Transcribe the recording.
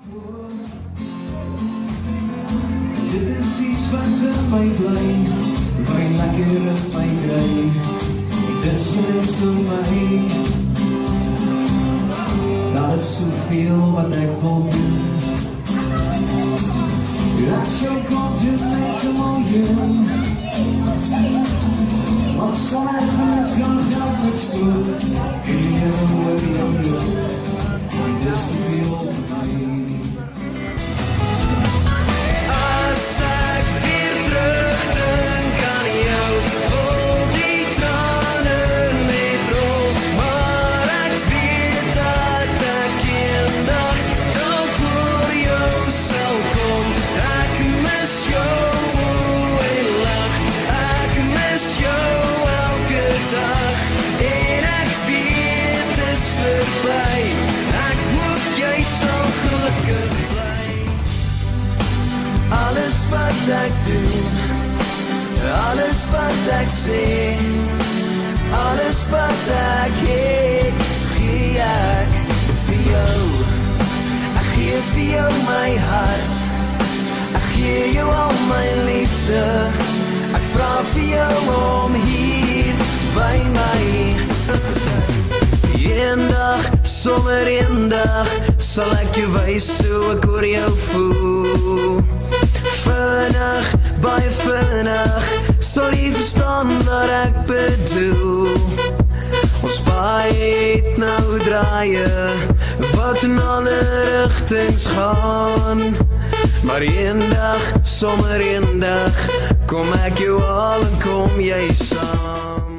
Dit is iets wat in my bly, my lekker in my kry. Dit is net vir my. Daar is soveel wat ek wil doen. Laat jou kant doen net so miljoen. Wat sal ek kan gaan met stoel? Kun jy hoor jou doen? Dit is soveel vir my. Alles wat ek doen, alles wat ek sê, alles wat ek het, gee ek vir jou. Ek gee vir jou my hart, ek gee jou al my liefde. Ek vra vir jou om hier by my. Eendag, sommer eendag, sal ek jou wys hoe ek oor jou voel. Vinnig, baie vinnig, sal jy verstaan wat ek bedoel. Ons paai het nou draaie, wat in alle rigtings gaan. Maar eendag, sommer eendag, kom ek jou al en kom jy saam.